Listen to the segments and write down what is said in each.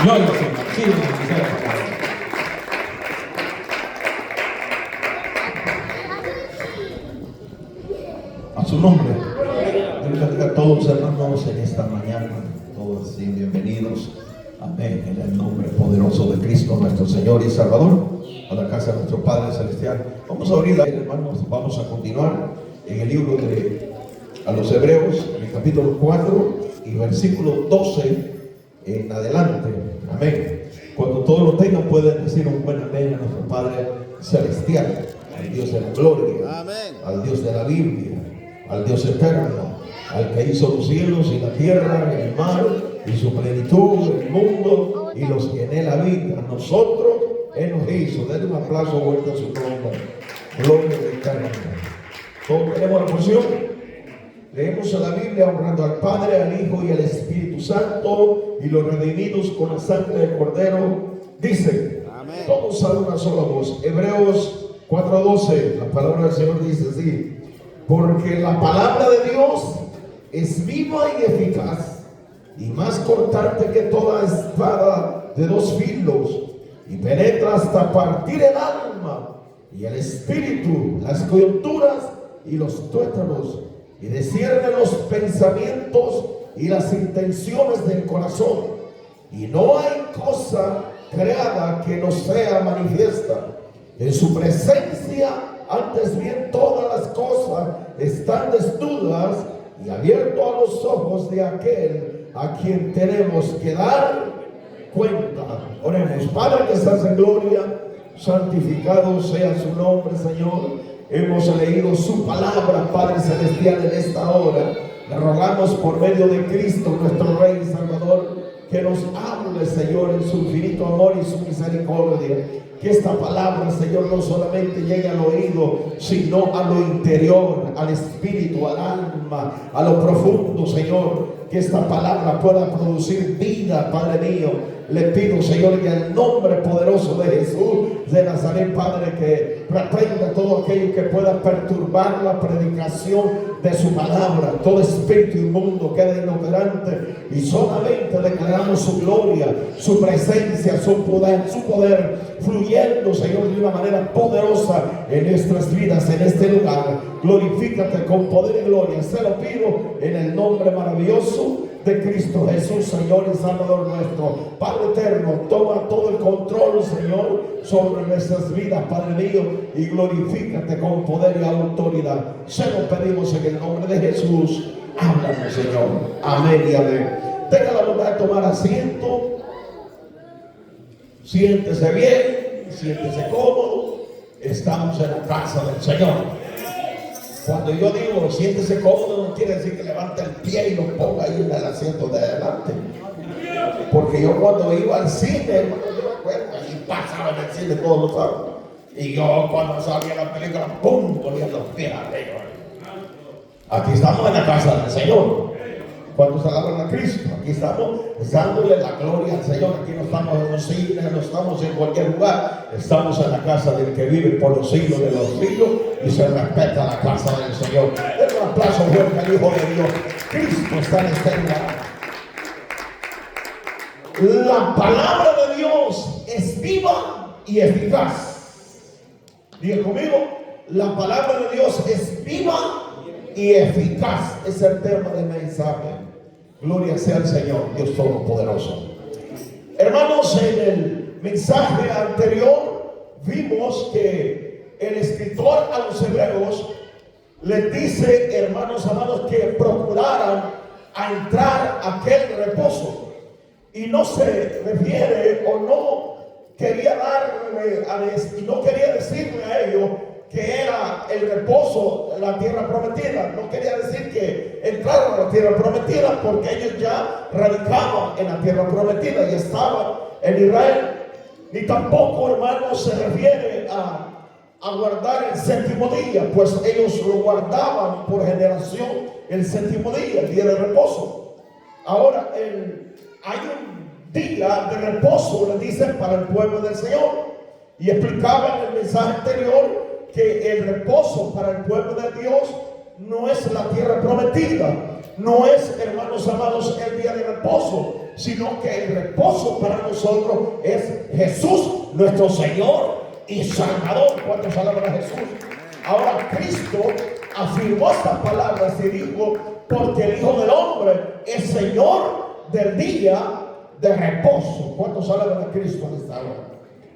Gloria al Señor. Sí, a su nombre. Dios bendiga a todos, hermanos, en esta mañana. Todos y bienvenidos. Amén. En el nombre poderoso de Cristo, nuestro Señor y Salvador, a la casa de nuestro Padre Celestial. Vamos a abrir, hermanos, vamos a continuar en el libro de a los Hebreos, en el capítulo 4 y versículo 12 en adelante. Amén. Cuando todos lo tengan, pueden decir un buen amén a nuestro Padre Celestial, al Dios de la gloria, amén, al Dios de la Biblia, al Dios eterno, al que hizo los cielos y la tierra, el mar y su plenitud, el mundo y los que en él habitan. Nosotros Él nos hizo. Denle un aplauso vuelta a su nombre. Gloria al eterno. Todos tenemos la porción. Leemos en la Biblia honrando al Padre, al Hijo y al Espíritu Santo, y los redimidos con la sangre del Cordero. Dice, amén. Todos a una sola voz. Hebreos 4:12. La palabra del Señor dice así: porque la palabra de Dios es viva y eficaz, y más cortante que toda espada de dos filos, y penetra hasta partir el alma y el espíritu, las coyunturas y los tuétanos, y discierne los pensamientos y las intenciones del corazón. Y no hay cosa creada que no sea manifiesta en su presencia. Antes bien, todas las cosas están desnudas y abierto a los ojos de aquel a quien tenemos que dar cuenta. Oremos. Padre que estás en gloria, santificado sea su nombre, Señor. Hemos leído su palabra, Padre Celestial, en esta hora. Le rogamos por medio de Cristo, nuestro Rey y Salvador, que nos hable, Señor, en su infinito amor y su misericordia. Que esta palabra, Señor, no solamente llegue al oído, sino a lo interior, al espíritu, al alma, a lo profundo, Señor. Que esta palabra pueda producir vida, Padre mío. Le pido, Señor, en el nombre poderoso de Jesús de Nazaret, Padre, que reprenda todo aquello que pueda perturbar la predicación de su palabra. Todo espíritu inmundo quede inoperante y solamente declaramos su gloria, su presencia, su poder fluyendo, Señor, de una manera poderosa en nuestras vidas, en este lugar. Glorifícate con poder y gloria. Se lo pido en el nombre maravilloso de Cristo Jesús, Señor y Salvador nuestro. Padre eterno, toma todo el control, Señor, sobre nuestras vidas, Padre mío, y glorifícate con poder y autoridad. Se lo pedimos en el nombre de Jesús. Háblanos, Señor. Amén y amén. Tenga la bondad de tomar asiento. Siéntese bien, siéntese cómodo. Estamos en la casa del Señor. Cuando yo digo siéntese cómodo, no quiere decir que levante el pie y lo ponga ahí en el asiento de adelante. Porque yo cuando iba al cine, hermano, yo me acuerdo, y pasaba en el cine todos los sábados. Y yo cuando salía la película, ¡pum!, ponía los pies arriba. Aquí estamos en la casa del Señor. Cuando se alaban a Cristo, aquí estamos dándole la gloria al Señor. Aquí no estamos en los cines, no estamos en cualquier lugar. Estamos en la casa del que vive por los siglos de los siglos y se respeta la casa del Señor. Den un aplauso fuerte al Hijo de Dios. Cristo está en este lugar. La palabra de Dios es viva y eficaz. Diga conmigo, la palabra de Dios es viva y eficaz. Es el tema del mensaje. Gloria sea al Señor, Dios Todopoderoso. Hermanos, en el mensaje anterior vimos que el escritor a los hebreos les dice, hermanos amados, que procuraran a entrar a aquel reposo. Y no se refiere o no quería no quería decirle a ellos que era el reposo, la tierra prometida. No quería decir que entraron a la tierra prometida, porque ellos ya radicaban en la tierra prometida y estaban en Israel. Ni tampoco, hermanos, se refiere a guardar el séptimo día, pues ellos lo guardaban por generación el séptimo día, el día de reposo. Ahora, hay un día de reposo, le dicen, para el pueblo del Señor. Y explicaba en el mensaje anterior que el reposo para el pueblo de Dios no es la tierra prometida, no es, hermanos amados, el día de reposo. sino que el reposo para nosotros es Jesús, nuestro Señor y Salvador. ¿Cuántos alaban a Jesús? Ahora Cristo afirmó estas palabras y dijo: porque el Hijo del Hombre es Señor del día de reposo. ¿Cuántos alaban a Cristo en esta hora?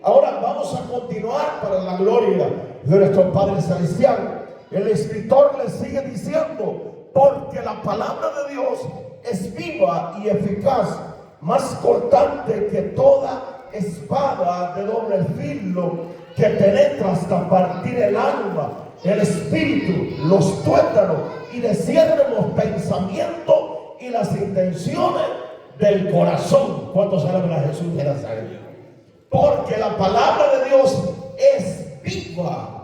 Ahora vamos a continuar para la gloria de nuestro Padre Celestial. El escritor le sigue diciendo: porque la palabra de Dios es viva y eficaz, más cortante que toda espada de doble filo, que penetra hasta partir el alma, el espíritu, los tuétanos, y discierne los pensamientos y las intenciones del corazón. ¿Cuántos alaban a Jesús de Nazaret? Porque la palabra de Dios es viva.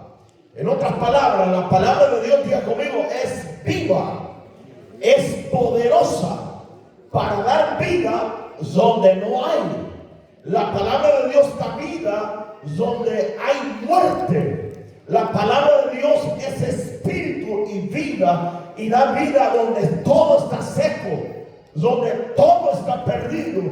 En otras palabras, la palabra de Dios, diga conmigo, es viva, es poderosa para dar vida donde no hay. La palabra de Dios da vida donde hay muerte. La palabra de Dios es espíritu y vida, y da vida donde todo está seco, donde todo está perdido.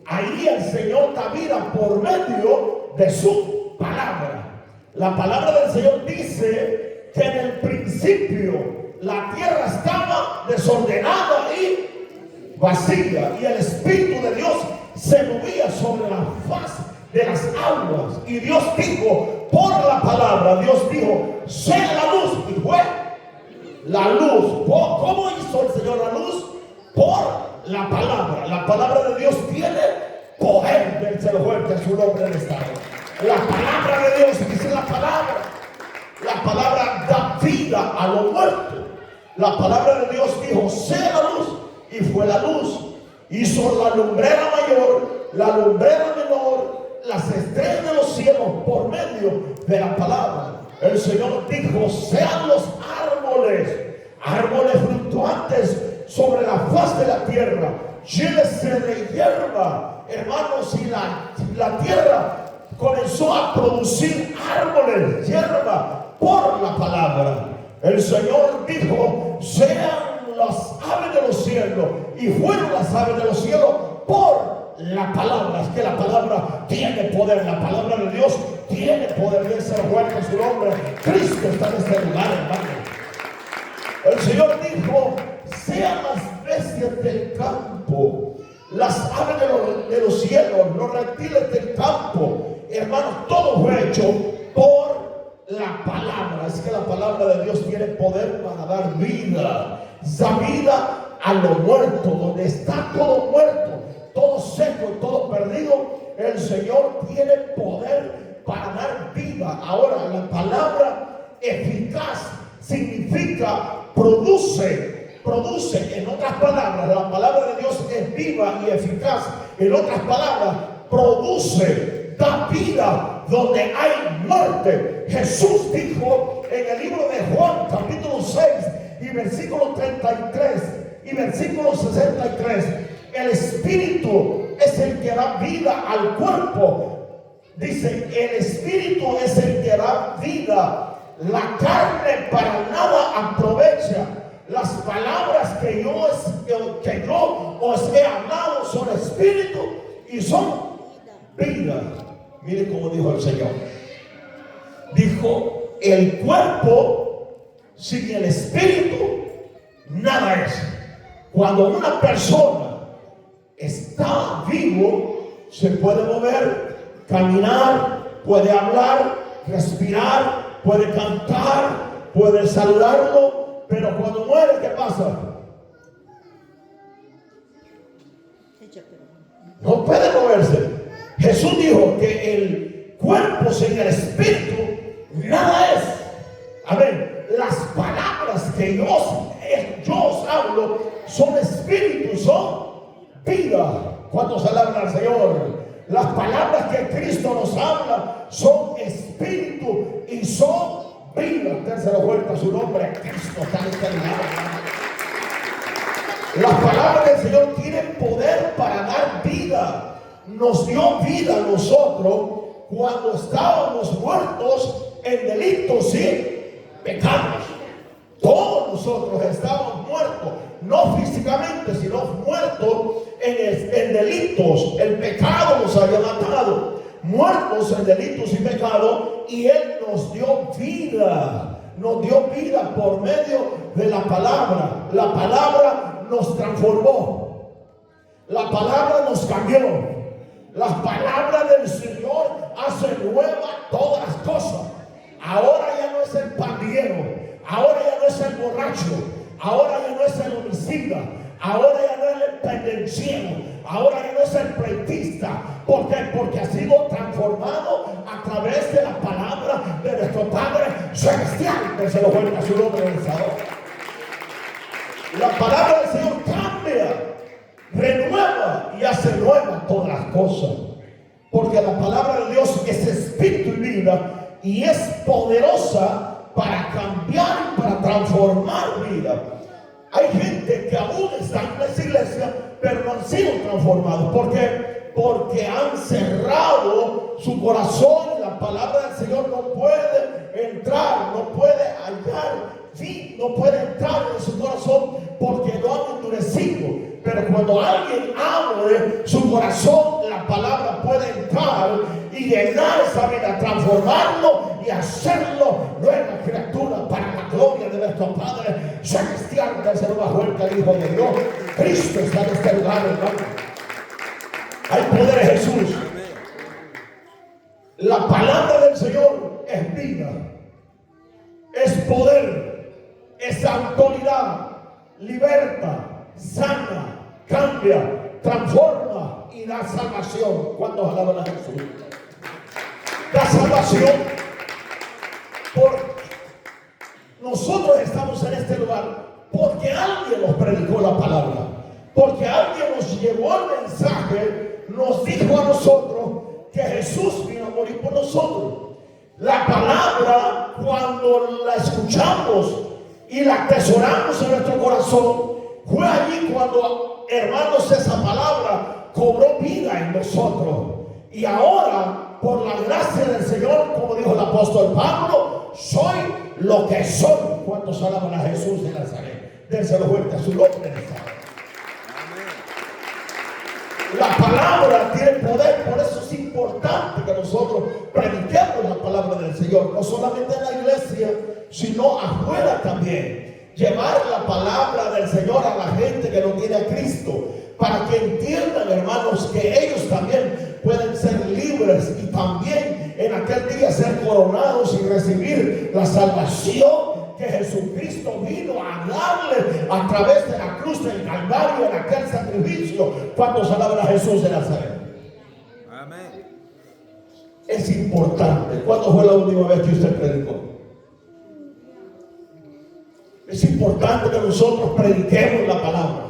Ahí el Señor da vida por medio de su palabra. La palabra del Señor dice que en el principio la tierra estaba desordenada y vacía, y el Espíritu de Dios se movía sobre la faz de las aguas. Y Dios dijo, por la palabra, Dios dijo, sea la luz, y fue la luz. ¿Cómo hizo el Señor la luz? Por la palabra. La palabra de Dios tiene poder. Dénselo fuerte a su nombre en esta hora. La palabra de Dios, dice la palabra da vida a lo muerto. La palabra de Dios dijo, sea la luz, y fue la luz. Hizo la lumbrera mayor, la lumbrera menor, las estrellas de los cielos por medio de la palabra. El Señor dijo, sean los árboles fluctuantes sobre la faz de la tierra, llénese de hierba. Hermanos, y la tierra comenzó a producir árboles, hierba, por la palabra. El Señor dijo, sean las aves de los cielos, y fueron las aves de los cielos por la palabra. Es que la palabra tiene poder. La palabra de Dios tiene poder. De ser fuerte en su nombre. Cristo está en este lugar, hermano. El Señor dijo, sean las bestias del campo, las aves de los cielos, los reptiles del campo. Hermanos, todo fue hecho por la palabra. Es que la palabra de Dios tiene poder para dar vida. Da vida a lo muerto. Donde está todo muerto, todo seco, todo perdido, el Señor tiene poder para dar vida. Ahora, la palabra eficaz significa produce. En otras palabras, la palabra de Dios es viva y eficaz. En otras palabras, produce, da vida donde hay muerte. Jesús dijo en el libro de Juan, capítulo 6 y versículo 33 y versículo 63, el Espíritu es el que da vida al cuerpo. Dice, el Espíritu es el que da vida. La carne para nada aprovecha. Las palabras que yo os he hablado son espíritu y son vida. Mire cómo dijo el Señor. Dijo, el cuerpo sin el espíritu nada es. Cuando una persona está vivo, se puede mover, caminar, puede hablar, respirar, puede cantar, puede saludarlo. Pero cuando muere, ¿qué pasa? No puede moverse. Jesús dijo que el cuerpo sin el espíritu nada es. Amén. Las palabras que yo os hablo son espíritu, son vida. ¿Cuántos alaban al Señor? Las palabras que Cristo nos habla son espíritu y son vida. Dénselo fuerte a su nombre. Cristo está en este lugar. Las palabras del Señor tienen poder para dar vida. Nos dio vida a nosotros cuando estábamos muertos en delitos y pecados. Todos nosotros estábamos muertos, no físicamente, sino muertos en delitos. El pecado nos había matado, muertos en delitos y pecado, y Él nos dio vida. Nos dio vida por medio de la palabra. La palabra nos transformó. La palabra nos cambió. Las palabras del Señor hacen nuevas todas las cosas. Ahora ya no es el pandillero, ahora ya no es el borracho, ahora ya no es el homicida, ahora ya no es el pendenciero, ahora ya no es el pleitista. ¿Por qué? Porque ha sido transformado a través de la palabra de nuestro Padre Celestial, que se lo cuenta su nombre del Salvador. La palabra del Señor cambia, renueva y hace nueva todas las cosas, porque la palabra de Dios es espíritu y vida, y es poderosa para cambiar y para transformar vida. Hay gente que aún está en esa iglesia, pero no han sido transformados. ¿Por qué? Porque han cerrado su corazón y la palabra del Señor no puede entrar, no puede hallar, sí, no puede entrar en su corazón porque no han endurecido. Pero cuando alguien abre su corazón, la palabra puede entrar y llenar esa vida, transformarlo y hacerlo nueva criatura para la gloria de nuestro Padre Celestial, que se lo bajó el Hijo de Dios. Cristo está en este lugar, hermano. Hay poder en Jesús. La palabra del Señor es vida, es poder, es autoridad, liberta, sana, cambia, transforma y da salvación. ¿Cuántos alaban a Jesús? Da salvación. Nosotros estamos en este lugar porque alguien nos predicó la palabra, porque alguien nos llevó el mensaje, nos dijo a nosotros que Jesús vino a morir por nosotros. La palabra, cuando la escuchamos y la atesoramos en nuestro corazón, fue allí cuando, hermanos, esa palabra cobró vida en nosotros. Y ahora, por la gracia del Señor, como dijo el apóstol Pablo, soy lo que soy. ¿Cuántos alaban a Jesús de Nazaret? Dénselo fuerte a su nombre. La palabra tiene poder, por eso es importante que nosotros prediquemos la palabra del Señor, no solamente en la iglesia, sino afuera también. Llevar la palabra del Señor a la gente que no tiene a Cristo, para que entiendan, hermanos, que ellos también pueden ser libres y también en aquel día ser coronados y recibir la salvación que Jesucristo vino a darle a través de la cruz del Calvario, en aquel sacrificio. Cuando se alaban a Jesús de Nazaret. Amén. Es importante. ¿Cuándo fue la última vez que usted predicó? Es importante que nosotros prediquemos la palabra.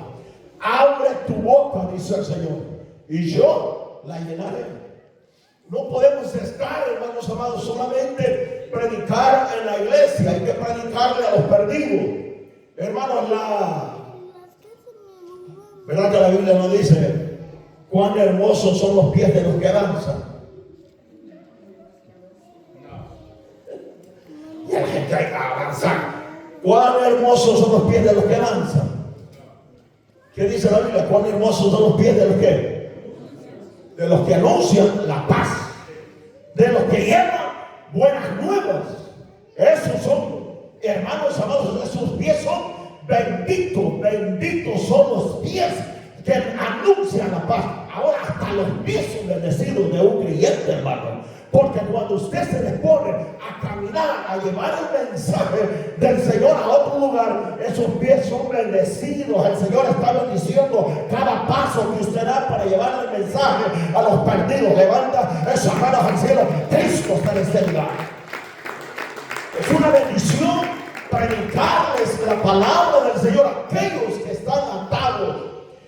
Abre tu boca, dice el Señor, y yo la llenaré. No podemos estar, hermanos amados, solamente predicar en la iglesia. Hay que predicarle a los perdidos. Hermanos, ¿verdad que la Biblia nos dice cuán hermosos son los pies de los que avanzan? Y la gente hay que avanzar. Cuán hermosos son los pies de los que avanzan. ¿Qué dice la Biblia? Cuán hermosos son los pies de los que de los que anuncian la paz, de los que llevan buenas nuevas. Esos son, hermanos amados, esos pies son benditos. Benditos son los pies que anuncian la paz. Ahora hasta los pies son bendecidos de un creyente, hermano. Porque cuando usted se dispone a caminar, a llevar el mensaje del Señor a otro lugar, esos pies son bendecidos. El Señor está bendiciendo cada paso que usted da para llevar el mensaje a los perdidos. Levanta esas manos al cielo. Cristo está en este lugar. Es una bendición predicarles la palabra del Señor a aquellos que están atados.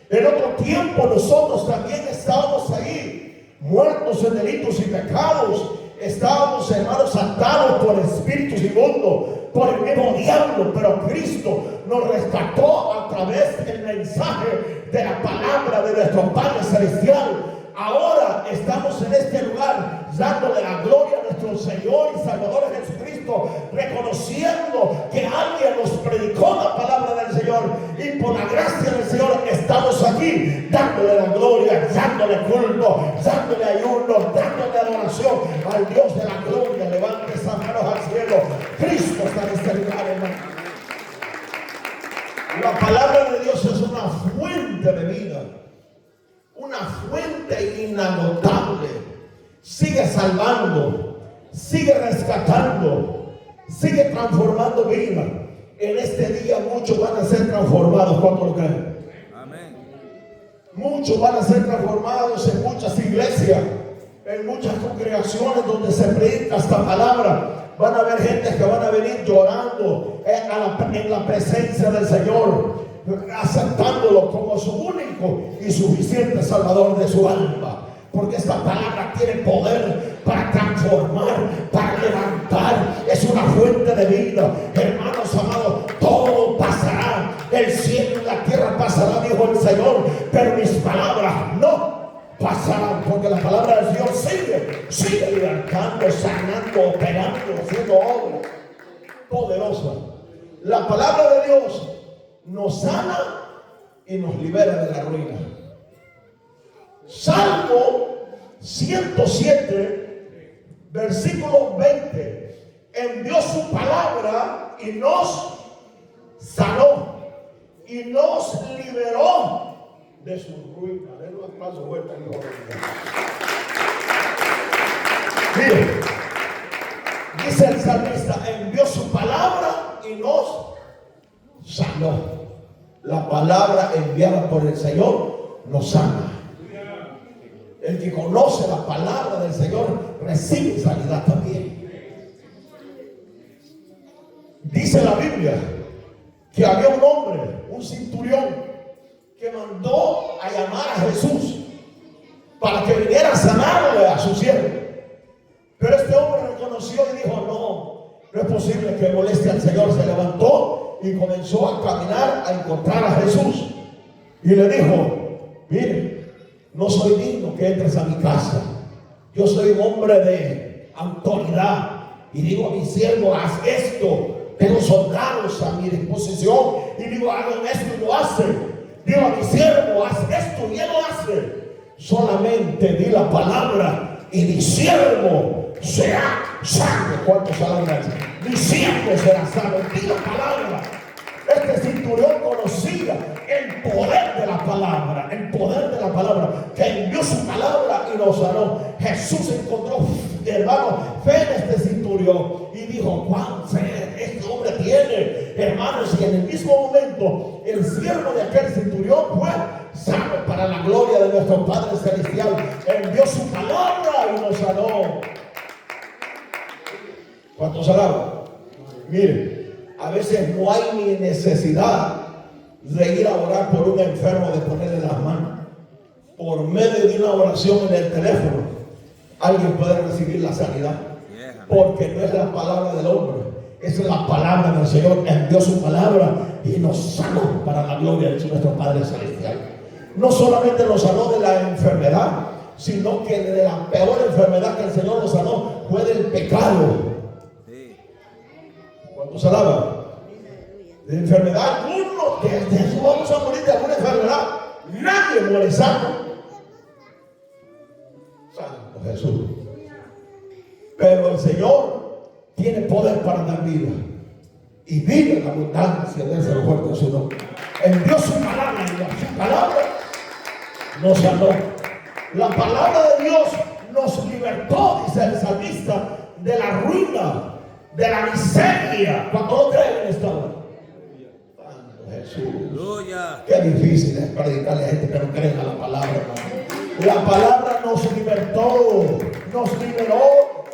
En otro tiempo nosotros también estábamos ahí, muertos en delitos y pecados. Estábamos, hermanos, atados por espíritus inmundos, por el mismo diablo, pero Cristo nos rescató a través del mensaje de la palabra de nuestro Padre Celestial. Ahora estamos en este lugar dándole la gloria a nuestro Señor y Salvador Jesucristo, reconociendo que alguien nos predicó la palabra del Señor, y por la gracia del Señor estamos aquí aquí dándole la gloria, dándole culto, dándole ayuno, dándole adoración al Dios de la gloria. Levante esas manos al cielo. Cristo está en este lugar, hermano. La palabra de Dios es una fuente de vida, una fuente inagotable. Sigue salvando, sigue rescatando, sigue transformando vida. En este día muchos van a ser transformados. ¿Cuánto lo creen? Amén. Muchos van a ser transformados en muchas iglesias, en muchas congregaciones donde se predica esta palabra. Van a haber gente que van a venir llorando en la presencia del Señor, aceptándolo como su único y suficiente Salvador de su alma. Porque esta palabra tiene poder para transformar, para levantar. Es una fuente de vida. Hermanos amados, todo pasará. El cielo y la tierra pasará, dijo el Señor, pero mis palabras no pasarán, porque la palabra del Señor sigue libertando, sanando, operando, haciendo obras poderosas. La palabra de Dios nos sana y nos libera de la ruina. Salmo 107, versículo 20. Envió su palabra y nos sanó y nos liberó de su ruina. Den un aplauso fuerte al Hijo de Dios. Mire, dice el salmista, envió su palabra y nos sanó. La palabra enviada por el Señor nos sana. El que conoce la palabra del Señor recibe sanidad también. Dice la Biblia que había un hombre, un centurión, que mandó a llamar a Jesús para que viniera a sanarle a su siervo. Pero este hombre reconoció y dijo: no es posible que moleste al Señor. Se levantó y comenzó a caminar a encontrar a Jesús. Y le dijo: mire, no soy digno que entres a mi casa. Yo soy un hombre de autoridad y digo a mi siervo: haz esto. Tengo soldados a mi disposición y digo: hagan esto, y lo hacen. Digo a mi siervo: haz esto, y él lo hace. Solamente di la palabra y mi siervo será sano. ¿Cuántos alaban? Mi siervo será sano. Di la palabra. Este centurión conocía el poder de la palabra, que envió su palabra y nos sanó. Jesús encontró, hermano, fe en este centurión y dijo: cuán fe este hombre tiene, hermanos. Y en el mismo momento el siervo de aquel centurión fue sano para la gloria de nuestro Padre Celestial. Envió su palabra y nos sanó. ¿Cuántos alaban? Miren, a veces no hay ni necesidad de ir a orar por un enfermo, de ponerle las manos. Por medio de una oración en el teléfono, alguien puede recibir la sanidad. Porque no es la palabra del hombre, es la palabra del Señor. Envió su palabra y nos sanó para la gloria de nuestro Padre Celestial. No solamente nos sanó de la enfermedad, sino que de la peor enfermedad que el Señor nos sanó fue del pecado. ¿Cuántos alaban? De enfermedad, algunos que vamos a morir de alguna enfermedad. Nadie muere sano. Santo Jesús. Pero el Señor tiene poder para dar vida, y vive en la abundancia de ese fuerte en su nombre. Envió su palabra, y su palabra nos sanó. La palabra de Dios nos libertó, dice el salmista, de la ruina, de la miseria. ¿Cuánto lo creen en esta hora? Jesús. Qué difícil es predicarle a gente que no cree en la palabra, hermano. La palabra nos libertó, nos liberó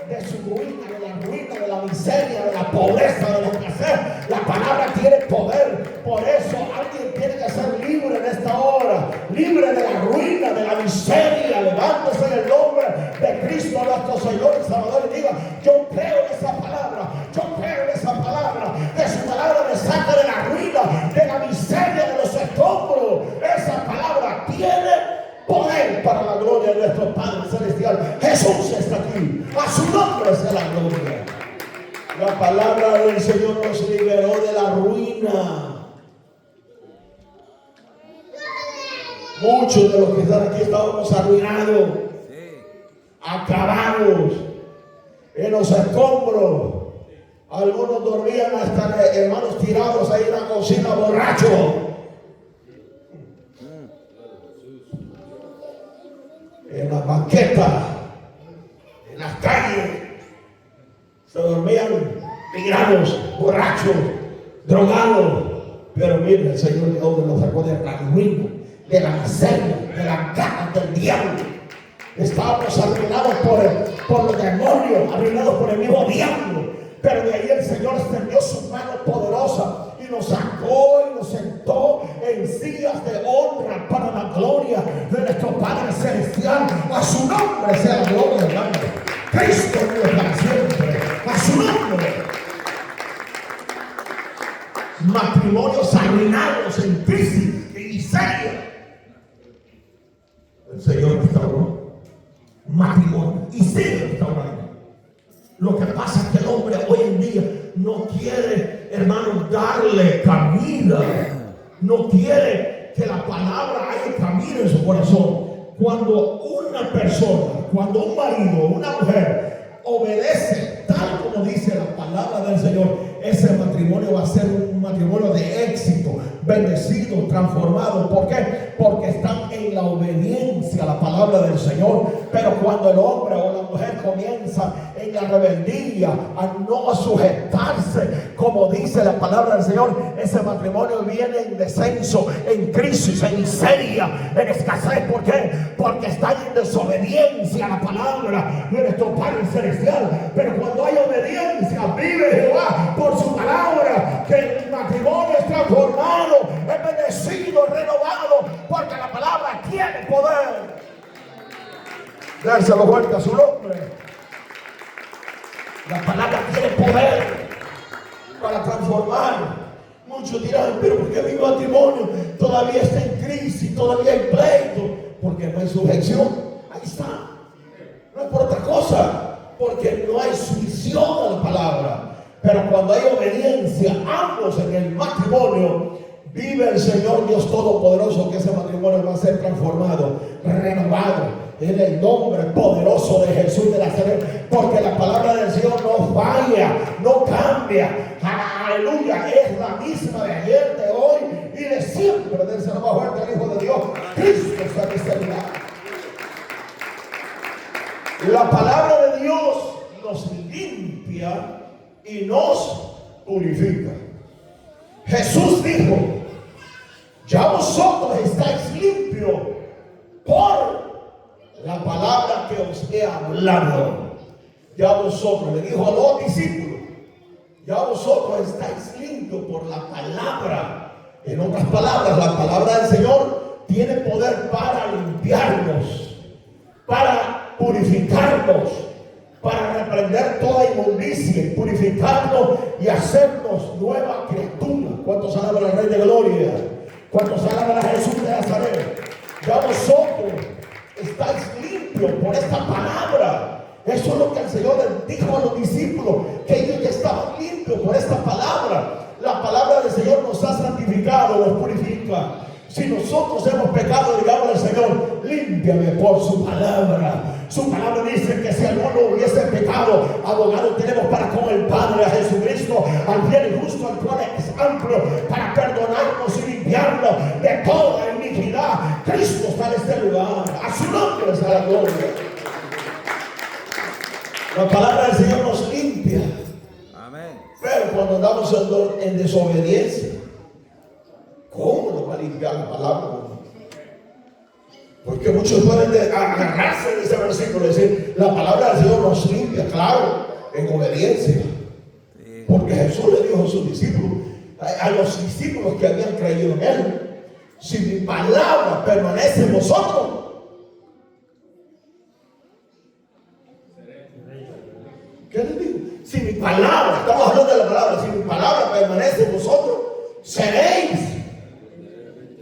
de su ruina, de la ruina, de la miseria, de la pobreza, de la escasez. La palabra tiene poder. Por eso alguien tiene que ser libre en esta hora, libre de la ruina, de la miseria. Levántese en el nombre de Cristo nuestro Señor y Salvador y diga: yo creo en esa palabra, yo creo en esa palabra, que su palabra me saca de la ruina, de la miseria, de los escombros. Esa palabra tiene poder para la gloria de nuestro Padre Celestial. Jesús está aquí, a su nombre sea la gloria. La palabra del Señor nos liberó de la ruina. Muchos de los que están aquí estábamos arruinados, acabados, en los escombros. Algunos dormían hasta, hermanos, tirados ahí en la cocina, borrachos. En las banquetas, en las calles, se dormían tirados, borrachos, drogados. Pero miren, el Señor de donde los sacó de la ruina, de la miseria, de la garra del diablo. Estábamos arruinados por los demonios, arruinados por el mismo diablo. Pero de ahí el Señor extendió su mano poderosa y nos sacó y nos sentó en sillas de honra para la gloria de nuestro Padre Celestial. A su nombre sea la gloria, hermano. Cristo vive para siempre. A su nombre. Matrimonios arruinados en crisis, en miseria. El Señor restauró matrimonio y sigue restaurando. Lo que pasa es que el hombre hoy en día no quiere, hermano, darle cabida. No quiere que la palabra haya cabida en su corazón. Cuando una persona, cuando un marido, una mujer obedece tal como dice la palabra del Señor, ese matrimonio va a ser un matrimonio de éxito, bendecido, transformado. ¿Por qué? Porque están en la obediencia a la palabra del Señor. Pero cuando el hombre o la mujer comienza en la rebeldía, a no sujetarse como dice la palabra del Señor, ese matrimonio viene en descenso, en crisis, en miseria, en escasez. ¿Por qué? Porque están en desobediencia a la palabra de nuestro Padre Celestial. Pero cuando hay obediencia, vive Jehová por su palabra, que el matrimonio es transformado, es bendecido, es renovado, porque la palabra tiene poder. Dárselo fuerte a su nombre. La palabra tiene poder para transformar. Muchos dirán, pero ¿por qué mi matrimonio todavía está en crisis, todavía hay pleito? Porque no hay sujeción. Ahí está. No es por otra cosa, porque no hay sumisión a la palabra. Pero cuando hay obediencia, ambos en el matrimonio, vive el Señor Dios Todopoderoso, que ese matrimonio va a ser transformado, renovado en el nombre poderoso de Jesús de Nazaret. Porque la palabra del Señor no falla, no cambia. Aleluya, es la misma de ayer, de hoy y de siempre. Dense la más fuerte al Hijo de Dios. Cristo está en este lugar. La palabra de Dios nos limpia y nos purifica. Jesús dijo: ya vosotros estáis limpios por la palabra que os he hablado. Ya vosotros, le dijo a los discípulos, ya vosotros estáis limpios por la palabra. En otras palabras, la palabra del Señor tiene poder para limpiarnos, para purificarnos, para reprender toda inmundicia, purificarnos y hacernos nueva criatura. ¿Cuántos alaban al Rey de Gloria? ¿Cuántos alaban a Jesús de Nazaret? Ya vosotros estáis limpios por esta palabra. Eso es lo que el Señor dijo a los discípulos, que ellos ya estaban limpios por esta palabra. La palabra del Señor nos ha santificado, nos purifica. Si nosotros hemos pecado, digamos al Señor: límpiame por su palabra. Su palabra dice que si alguno hubiese pecado, abogado tenemos para con el Padre, a Jesucristo, al fiel y justo, al cual es amplio para perdonarnos y limpiarnos de toda iniquidad. Cristo está en este lugar. A su nombre está la gloria. La palabra del Señor nos limpia. Amén. Pero cuando andamos en desobediencia, ¿cómo nos va a limpiar la palabra? Porque muchos pueden agarrarse de ese versículo y decir: la palabra del Señor nos limpia. Claro, en obediencia. Porque Jesús le dijo a sus discípulos, a los discípulos que habían creído en Él: si mi palabra permanece en vosotros, ¿qué les digo? Si mi palabra, estamos hablando de la palabra, si mi palabra permanece en vosotros, seréis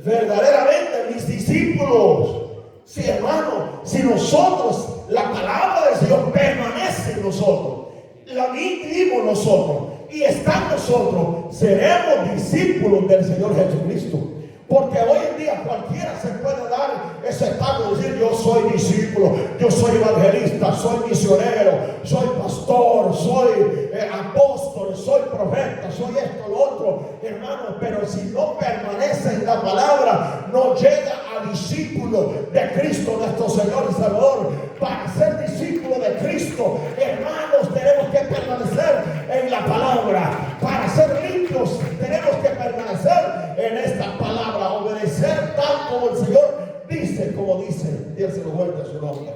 verdaderamente mis discípulos. Sí, hermano, si nosotros, la palabra del Señor permanece en nosotros, la vivimos nosotros y está en nosotros, seremos discípulos del Señor Jesucristo. Porque hoy en día cualquiera se puede dar ese pago de decir: yo soy discípulo, yo soy evangelista, soy misionero, soy pastor, soy apóstol, soy profeta, soy esto, lo otro, hermano. Pero si no permanece en la palabra, no llega a discípulo de Cristo nuestro Señor y Salvador. Para ser discípulo de Cristo, hermanos, tenemos que permanecer en la palabra. Para ser limpios, tenemos que permanecer en esta palabra, obedecer tal como el Señor dice, como dice. Dígaselo vuelta a su nombre.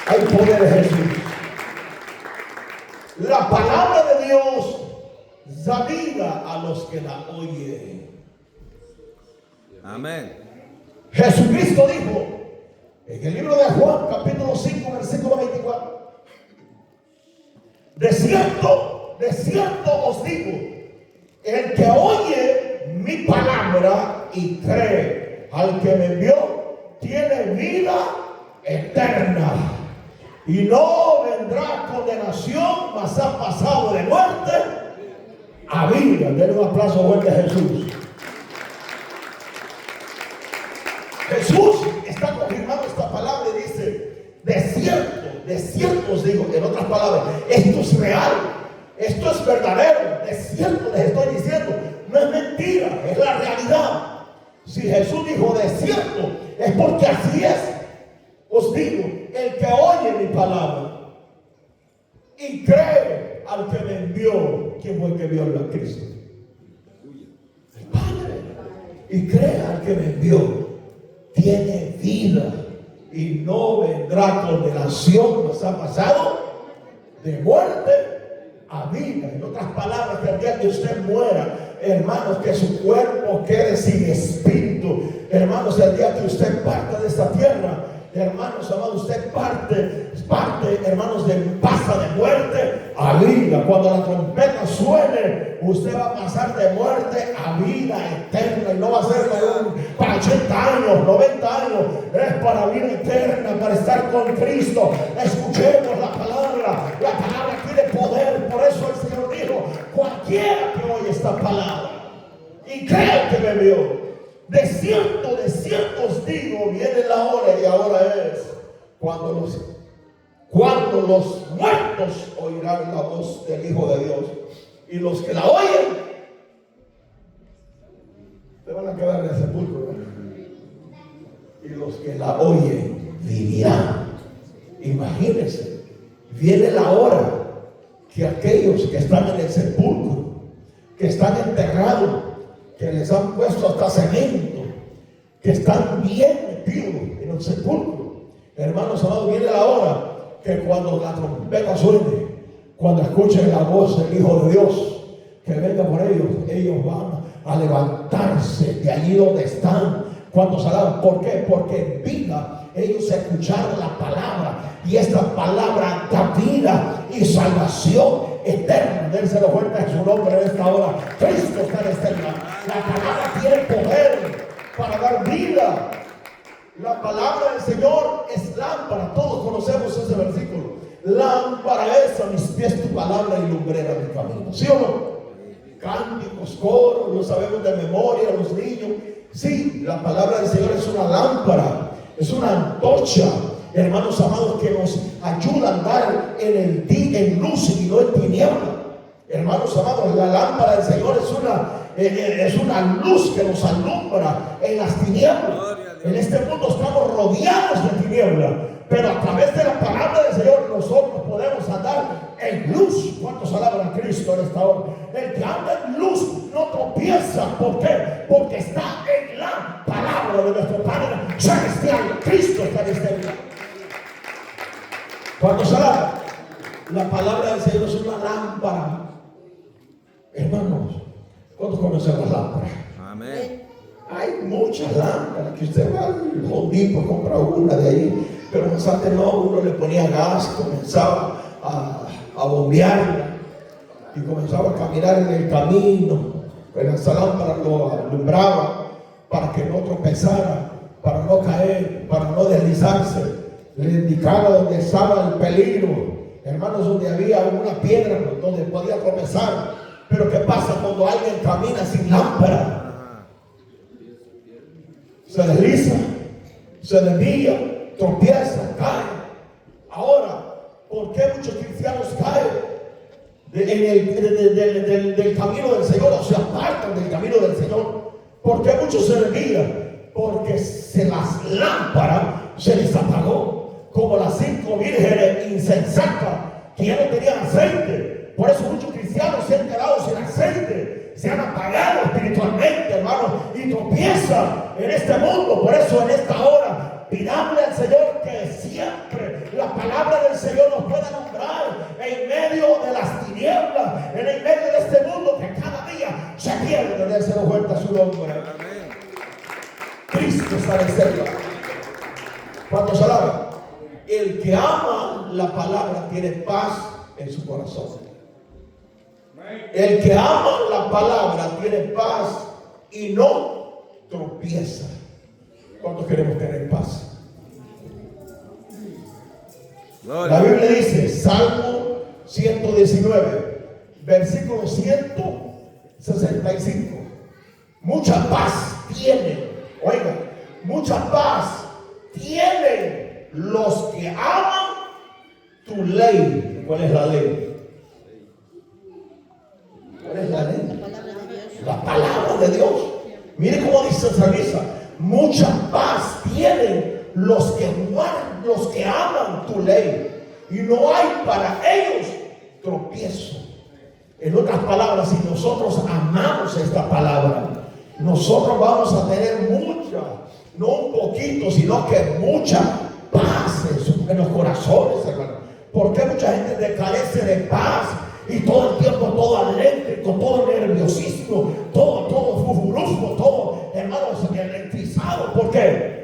Hay poder en Jesús. La palabra de Dios da vida a los que la oyen. Amén. Jesucristo dijo en el libro de Juan, capítulo 5, versículo 24: de cierto os digo, el que oye mi palabra y cree al que me envió, tiene vida eterna y no vendrá condenación, mas ha pasado de muerte a vida. Denle un aplauso fuerte a Jesús. Jesús está confirmando esta palabra y dice: de cierto os digo. En otras palabras, esto es real, esto es verdadero, de cierto les estoy diciendo, no es mentira, es la realidad. Si Jesús dijo de cierto, es porque así es. Os digo, el que oye mi palabra y cree al que me envió. ¿Quién fue el que envió a Cristo? El Padre. Y cree al que me envió, tiene vida y no vendrá condenación, nos ha pasado de muerte a vida. En otras palabras, que el día que usted muera, hermanos, que su cuerpo quede sin espíritu, hermanos, el día que usted parte de esta tierra, hermanos amados, usted parte, hermanos, pasa de muerte a vida. Cuando la trompeta suene, usted va a pasar de muerte a vida eterna, y no va a ser para 80 años, 90 años, es para vida eterna, para estar con Cristo. Escuchemos la palabra tiene poder. Por eso el Señor dijo: cualquiera que oye esta palabra y cree que me vio, de cierto os digo, viene la hora, y ahora es, cuando los muertos oirán la voz del Hijo de Dios, y los que la oyen se van a quedar en el sepulcro, y los que la oyen vivirán. Imagínense, viene la hora que aquellos que están en el sepulcro, que están enterrados, que les han puesto hasta cemento, que están bien metidos en el sepulcro, hermanos amados, viene la hora que cuando la trompeta suene, cuando escuchen la voz del Hijo de Dios que venga por ellos van a levantarse de allí donde están. ¿Cuántos alaban? ¿Por qué? Porque en vida ellos escucharon la palabra, y esta palabra da vida y salvación eterna. Dénselo fuerte en su nombre en esta hora. Cristo está en este lugar. La palabra tiene poder para dar vida. La palabra del Señor es lámpara. Todos conocemos ese versículo. Lámpara es a mis pies tu palabra y lumbrera mi camino. ¿Sí o no? Cánticos, coros, lo sabemos de memoria los niños. Sí, la palabra del Señor es una lámpara, es una antorcha, hermanos amados, que nos ayuda a andar en luz y no en tiniebla. Hermanos amados, la lámpara del Señor es una luz que nos alumbra en las tinieblas. En este mundo estamos rodeados de tinieblas, pero a través de la palabra del Señor nosotros podemos andar en luz. ¿Cuántos alaban a Cristo en esta hora? El que anda en luz no tropieza. ¿Por qué? Porque está en la palabra de nuestro Padre celestial. Cristo está en este lugar. ¿Cuántos alaban? La palabra del Señor es una lámpara. Hermanos, ¿cuántos conocen las lámparas? Amén. Hay muchas lámparas que usted va al Home Depot, compra una de ahí, pero más antes no, uno le ponía gas, comenzaba a bombearla y comenzaba a caminar en el camino, pero esa lámpara lo alumbraba para que no tropezara, para no caer, para no deslizarse, le indicaba donde estaba el peligro, hermanos, donde había una piedra donde podía tropezar. Pero ¿qué pasa cuando alguien camina sin lámpara? se desliza, se desvía, tropieza, cae. Ahora, ¿por qué muchos cristianos caen del camino del Señor o se apartan del camino del Señor? ¿Por qué muchos se desvían? Porque las lámparas se les apagó, como las 5 vírgenes insensatas que ya no tenían aceite. Por eso muchos cristianos se han quedado sin aceite, se han apagado espiritualmente, hermanos, y tropiezan en este mundo. Por eso en esta hora pidámosle al Señor que siempre la palabra del Señor nos pueda alumbrar en medio de las tinieblas, en el medio de este mundo que cada día se pierde. Déselo vuelta a su nombre. Amén. Cristo está en cerca. Cuando se alaba, el que ama la palabra tiene paz en su corazón. El que ama la palabra tiene paz y no tropieza. ¿Cuántos queremos tener paz? La Biblia dice, Salmo 119, versículo 165. Mucha paz tienen, oiga, mucha paz tienen los que aman tu ley. ¿Cuál es la ley? ¿Cuál es la ley? La palabra de Dios. Mire cómo dice el salmista. Mucha paz tienen los que aman tu ley, y no hay para ellos tropiezo. En otras palabras, si nosotros amamos esta palabra, nosotros vamos a tener mucha, no un poquito, sino que mucha paz en los corazones, hermano. Porque mucha gente carece de paz y todo el tiempo todo eléctrico, todo nerviosismo, todo fufurusmo, todo, hermanos, electrizado. ¿Por qué?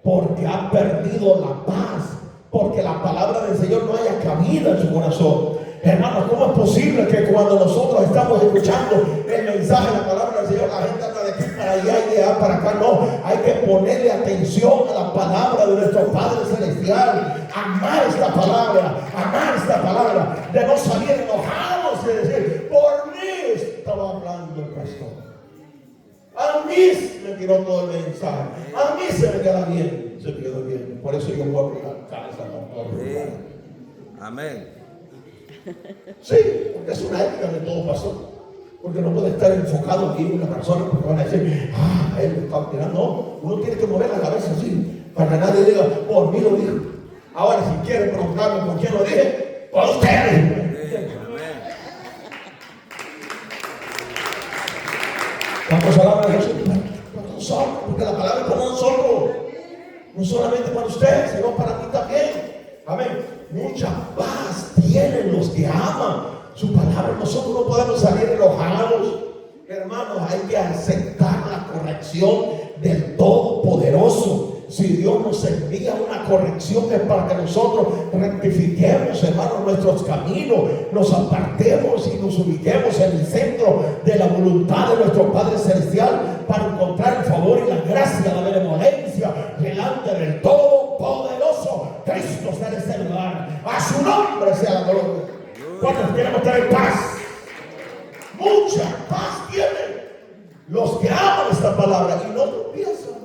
Porque han perdido la paz, porque la palabra del Señor no haya cabida en su corazón. Hermanos, ¿cómo es posible que cuando nosotros estamos escuchando el mensaje, la palabra del Señor, la gente anda de aquí para allá y de allá para acá? No, hay que ponerle atención a la palabra de nuestro Padre Celestial, amar esta palabra, de no salir enojados y decir, por mí estaba hablando el pastor, a mí me tiró todo el mensaje, a mí se me queda bien, se me quedó bien, por eso yo voy a la casa con todo. Amén. Sí, porque es una ética de todo pastor. Porque no puede estar enfocado aquí en una persona, porque van a decir, él está tirando. No, uno tiene que mover la cabeza así, para que nadie diga, por mí lo dijo. Ahora, si quieren preguntarme por quién lo dije, por ustedes. ¿Cuántos alaban a Jesús? Para nosotros, porque la palabra es para nosotros. No solamente para ustedes, sino para mí también. Amén. Mucha paz tienen los que aman su palabra. Nosotros no podemos salir enojados. Hermanos, hay que aceptar la corrección del Todopoderoso. Si Dios nos envía una corrección es para que nosotros rectifiquemos, hermanos, nuestros caminos, nos apartemos y nos ubiquemos en el centro de la voluntad de nuestro Padre Celestial para encontrar el favor y la gracia, la benevolencia delante del Todopoderoso. Cristo está en este lugar. A su nombre sea la gloria. ¿Cuántos queremos tener paz? Mucha paz tienen los que aman esta palabra y no tropiezan.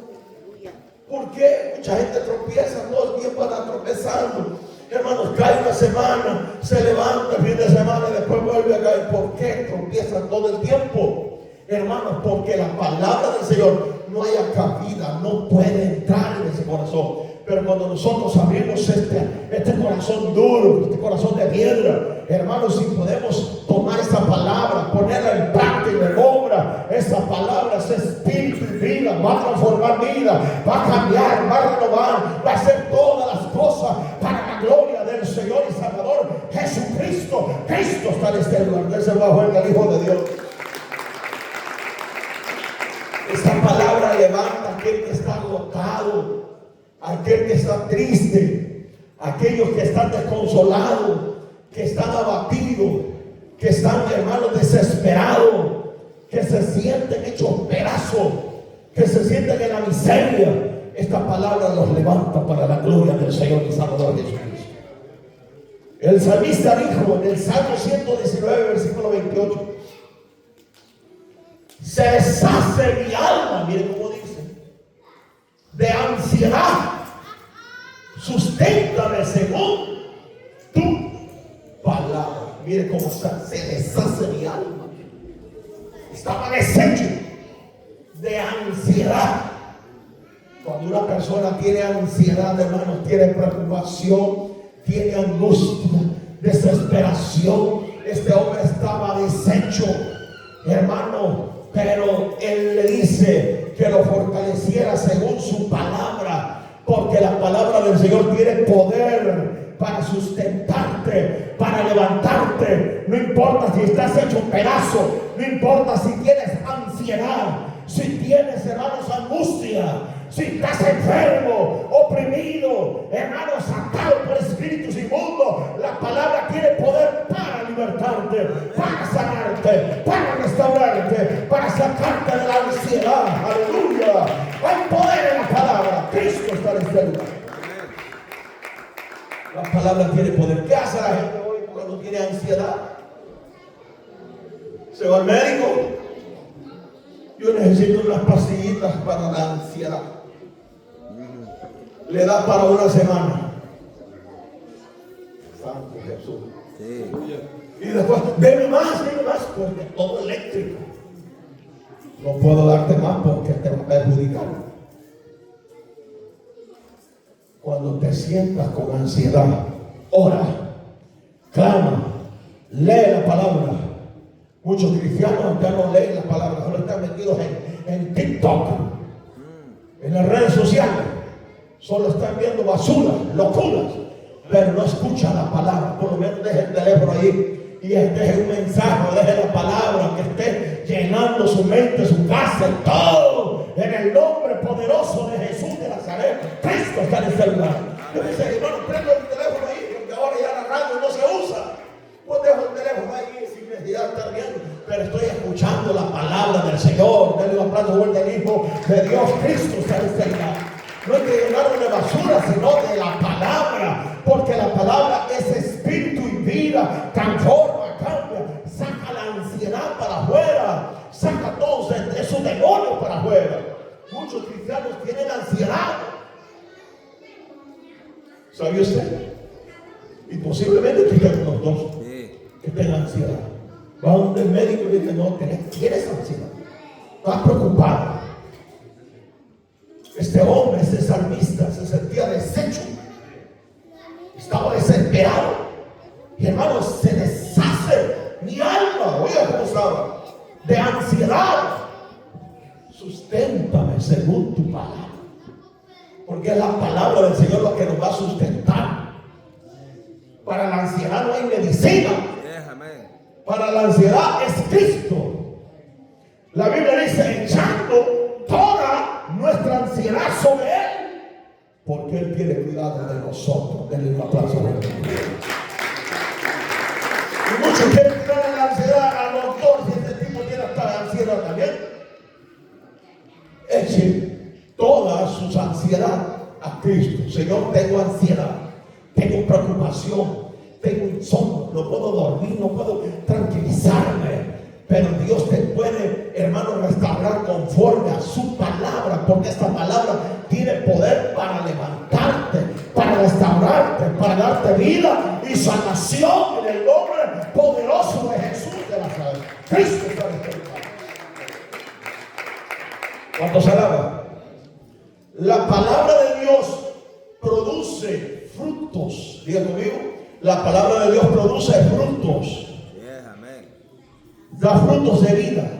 ¿Por qué? Mucha gente tropieza, todo el tiempo anda tropezando. Hermanos, cae una semana, se levanta el fin de semana y después vuelve a caer. ¿Por qué tropiezan todo el tiempo? Hermanos, porque la palabra del Señor no haya cabida, no puede entrar en ese corazón. Pero cuando nosotros abrimos este corazón duro, este corazón de piedra, hermanos, si podemos tomar esta palabra, ponerla en práctica, en obra, esta palabra es espíritu y vida, va a transformar vida, va a cambiar, va a renovar, va a hacer todas las cosas para la gloria del Señor y Salvador Jesucristo. Cristo está en este lugar. Dese bajo el Hijo de Dios. Esta palabra levanta a aquel que está agotado, aquel que está triste, aquellos que están desconsolados, que están abatidos, que están, hermanos, desesperados, que se sienten hechos pedazos, que se sienten en la miseria. Esta palabra los levanta para la gloria del Señor y Salvador Jesucristo. El salmista dijo en el Salmo 119, versículo 28, se deshace mi alma, miren cómo dice, de ansiedad. Susténtame según tu palabra. Mire cómo se deshace mi alma. Estaba deshecho de ansiedad. Cuando una persona tiene ansiedad, hermanos, tiene preocupación, tiene angustia, desesperación. Este hombre estaba deshecho, hermano, pero él le dice que lo fortaleciera según su palabra, porque la palabra del Señor tiene poder para sustentarte, para levantarte. No importa si estás hecho un pedazo, no importa si tienes ansiedad, si tienes, hermanos, angustia, si estás enfermo, oprimido, hermano, sacado por espíritus inmundos, la palabra tiene poder para libertarte, para sanarte, para restaurarte, para sacarte de la ansiedad. Aleluya. Hay poder en la palabra. Cristo está en este lugar. La palabra tiene poder. ¿Qué hace la gente hoy cuando tiene ansiedad? Se va al médico. Yo necesito unas pastillitas para la ansiedad. Le da para una semana. Santo Jesús. Sí. Y después, deme más, porque todo eléctrico. No puedo darte más porque te va a perjudicar. Cuando te sientas con ansiedad, ora, clama, lee la palabra. Muchos cristianos ya no leen la palabra, solo están metidos en TikTok, en las redes sociales. Solo están viendo basura, locuras, pero no escuchan la palabra. Por lo menos deje el teléfono ahí y deje un mensaje, deje la palabra que esté llenando su mente, su casa, todo en el nombre poderoso de Jesús de Nazaret. Cristo está en este lugar. Yo dice, hermano, prendo el teléfono ahí, porque ahora ya la radio no se usa. Pues dejo el teléfono ahí sin necesidad de estar viendo, pero estoy escuchando la palabra del Señor. Denle un aplauso fuerte al Hijo de Dios. Cristo está en este lugar. No hay que llenarlo de basura, sino de la palabra, porque la palabra es espíritu y vida, transforma, cambia, saca la ansiedad para afuera, saca todos esos demonios para afuera. Muchos cristianos tienen ansiedad. ¿Sabía usted? Y posiblemente tengan los dos que tengan ansiedad. Va donde el médico y dice, no, tienes ansiedad, estás preocupado. Este hombre, este salmista, se sentía deshecho, estaba desesperado. Y hermanos, se deshace mi alma, oiga cómo estaba, de ansiedad. Susténtame según tu palabra, porque es la palabra del Señor lo que nos va a sustentar. Para la ansiedad no hay medicina. Para la ansiedad es Cristo. La Biblia dice, echando toda nuestra ansiedad sobre Él, porque Él tiene cuidado de nosotros. Denle un aplauso. Y muchos quieren tirar la ansiedad al doctor, si este tipo tiene hasta ansiedad también. Eche toda su ansiedad a Cristo. Señor, tengo ansiedad, tengo preocupación, tengo insomnio, no puedo dormir, no puedo tranquilizarme. Pero Dios te puede, hermano, restaurar conforme a su palabra, porque esta palabra tiene poder para levantarte, para restaurarte, para darte vida y sanación en el nombre poderoso de Jesús de Nazaret. Cristo está en este lugar. ¿Cuánto se alaba? La palabra de Dios produce frutos. Diga conmigo, la palabra de Dios produce frutos. Da frutos de vida.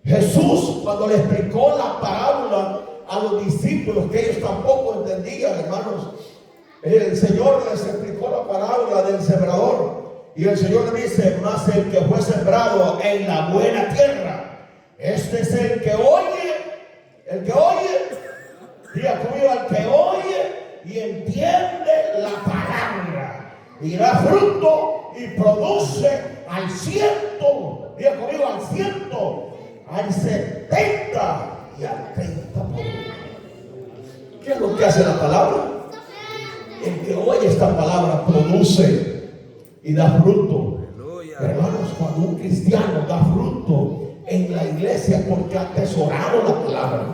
Jesús, cuando le explicó la parábola a los discípulos, que ellos tampoco entendían, hermanos, el Señor les explicó la parábola del sembrador, y el Señor le dice, más el que fue sembrado en la buena tierra, este es el que oye, diga conmigo, el que oye y entiende la palabra, y da fruto y produce al 100, diga conmigo, al 100, al 70 y al 30%. ¿Qué es lo que hace la palabra? El que oye esta palabra produce y da fruto. Hermanos, cuando un cristiano da fruto en la iglesia, porque ha atesorado la palabra,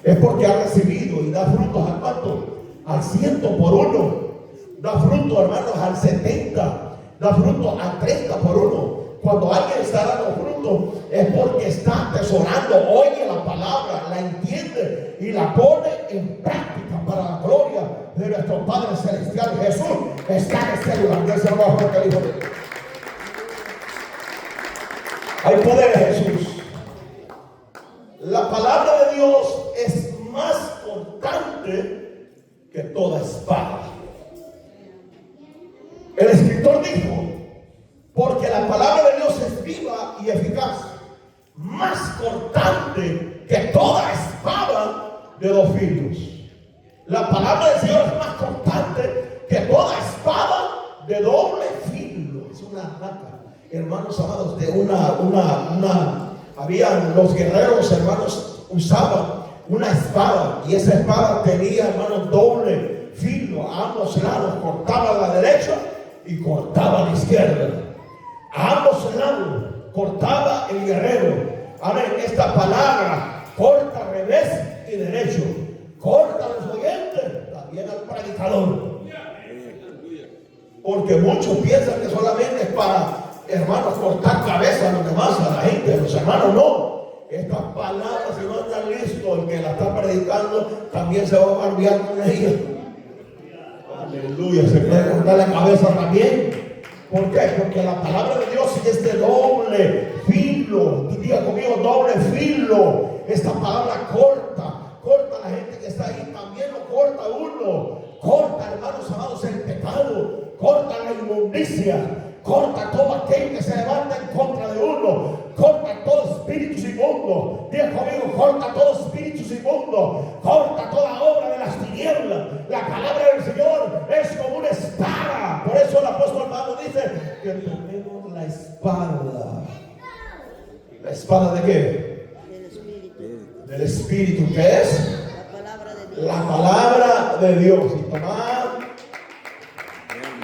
es porque ha recibido y da frutos ¿a cuánto? Al 100 por uno. Da frutos, hermanos, al 70. Da frutos al 30 por uno. Cuando alguien está dando fruto es porque está atesorando, oye la palabra, la entiende y la pone en práctica para la gloria de nuestro Padre Celestial. Jesús está en este lugar. Dios se lo va a hacer, hijo de Dios. Hay poder en Jesús. La palabra de Dios es más cortante que toda espada. El escritor dijo, porque la palabra de Dios es viva y eficaz, más cortante que toda espada de dos filos. La palabra del Señor es más cortante que toda espada de doble filo. Es una daga, hermanos amados, de habían los guerreros, hermanos, usaban una espada, y esa espada tenía, hermanos, doble filo a ambos lados. Cortaba a la derecha y cortaba a la izquierda. A ambos lados cortaba el guerrero. Amén. Esta palabra corta al revés y derecho. Corta al oyente, también al predicador. Porque muchos piensan que solamente es para, hermanos, cortar cabeza a los demás, a la gente. Los hermanos no. Estas palabras, si no están listos, el que la está predicando también se va a cambiar con ella. Aleluya. Se puede cortar la cabeza también. ¿Por qué? Porque la palabra de Dios es de doble filo. Y diga conmigo, doble filo. Esta palabra corta a la gente que está ahí, también lo corta uno. Corta, hermanos amados, el pecado, corta la inmundicia, corta todo aquel que se levanta en contra de uno, corta todo espíritu inmundo. Diga conmigo, corta todo espíritu inmundo, corta toda obra de las tinieblas. La palabra del Señor es como una espada. Por eso el apóstol Pablo dice que tomemos la espada. ¿La espada de qué? Del Espíritu. ¿Qué es? La palabra de Dios. Y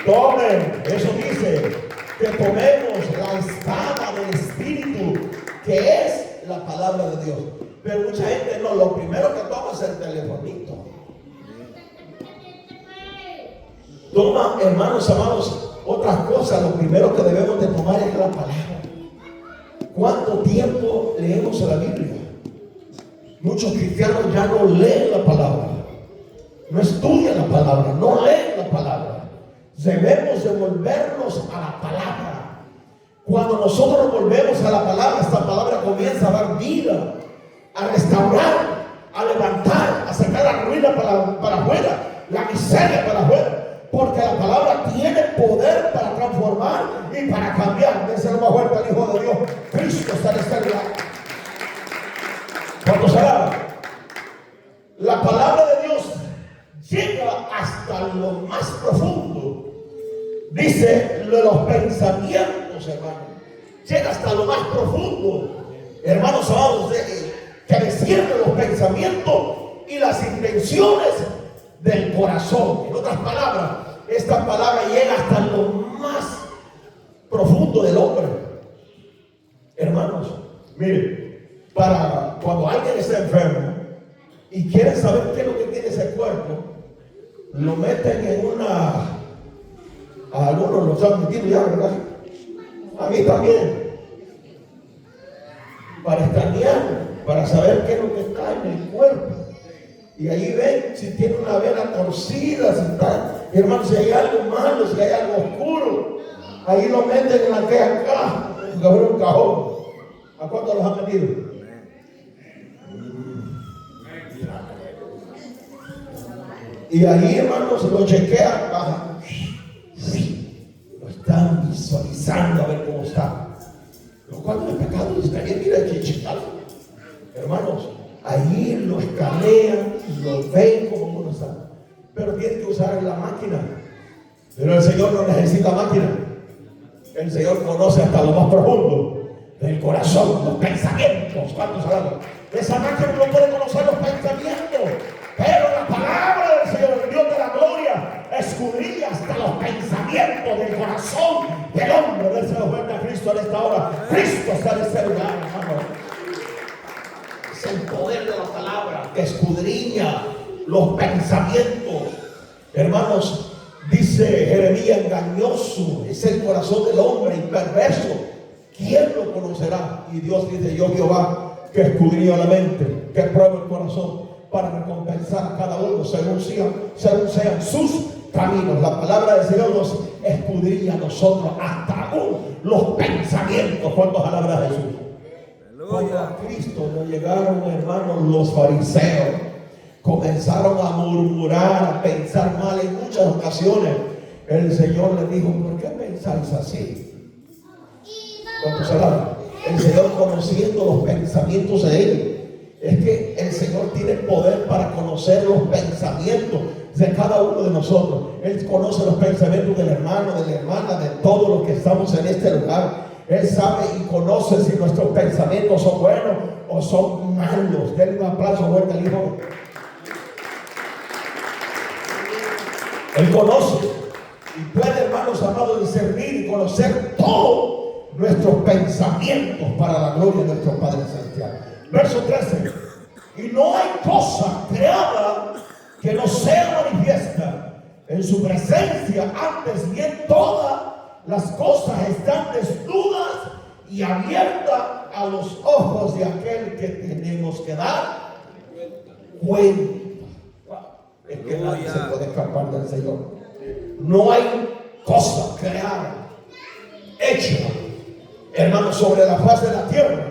tomen, eso dice, que tomemos la espada del Espíritu, que es la palabra de Dios. Pero mucha gente no, lo primero que toma es el telefonito. Toma, hermanos amados, otras cosas. Lo primero que debemos de tomar es la palabra. ¿Cuánto tiempo leemos la Biblia? Muchos cristianos ya no leen la palabra, no estudian la palabra, no leen la palabra. Debemos de volvernos a la palabra. Cuando nosotros volvemos a la palabra, esta palabra comienza a dar vida, a restaurar, a levantar, a sacar la ruina para afuera, la miseria para afuera. Porque la palabra tiene poder para transformar y para cambiar. Dense lo más fuerte al Hijo de Dios. Cristo está en este lugar. ¿Cuánto será? La palabra de Dios llega hasta lo más profundo. Dice de los pensamientos, hermano. Llega hasta lo más profundo. Hermanos amados, que desciende los pensamientos y las intenciones del corazón. En otras palabras, esta palabra llega hasta lo más profundo del hombre. Hermanos, miren, para cuando alguien está enfermo y quiere saber qué es lo que tiene ese cuerpo, lo meten en una, a algunos los han metido ya, ¿verdad? A mí también, para escanear, para saber qué es lo que está en el cuerpo. Y ahí ven si tiene una vena torcida, si está, hermano, si hay algo malo, si hay algo oscuro. Ahí lo meten en aquella caja, en un cajón. ¿A cuántos los han metido? Y ahí, hermanos, lo chequean, bajan. Lo están visualizando a ver cómo está. Lo cual no es pecado, está bien, mira que checarlo. Hermanos, ahí lo escanean, lo ven como uno está. Pero tienen que usar la máquina. Pero el Señor no necesita máquina. El Señor conoce hasta lo más profundo del corazón, los pensamientos. ¿Cuántos hablamos? Esa máquina no puede conocer los pensamientos. Pero la palabra del Señor, el Dios de la gloria, escudriña hasta los pensamientos del corazón del hombre. Déselo fuerte a Cristo en esta hora. Cristo está en este lugar, hermano. Es el poder de la palabra que escudriña los pensamientos. Hermanos, dice Jeremías, engañoso es el corazón del hombre y perverso. ¿Quién lo conocerá? Y Dios dice, yo Jehová, que escudriño la mente, que pruebo el corazón, para recompensar a cada uno según sean sus caminos. La palabra del Señor nos escudriña a nosotros hasta aún los pensamientos. ¿Cuántos alaban a Jesús? Cuando a Cristo no llegaron, hermanos, los fariseos comenzaron a murmurar, a pensar mal en muchas ocasiones. El Señor les dijo, ¿por qué pensáis así? ¿Cuántos alaban? El Señor, conociendo los pensamientos de ellos. Es que el Señor tiene poder para conocer los pensamientos de cada uno de nosotros. Él conoce los pensamientos del hermano, de la hermana, de todos los que estamos en este lugar. Él sabe y conoce si nuestros pensamientos son buenos o son malos. Denle un aplauso fuerte al Hijo. Él conoce y puede, hermanos amados, discernir y conocer todos nuestros pensamientos para la gloria de nuestro Padre Celestial. Verso 13. Y no hay cosa creada que no sea manifiesta en su presencia. Antes bien, todas las cosas están desnudas y abiertas a los ojos de aquel que tenemos que dar cuenta. Es que nadie se puede escapar del Señor. No hay cosa creada, hecha, hermanos, sobre la faz de la tierra,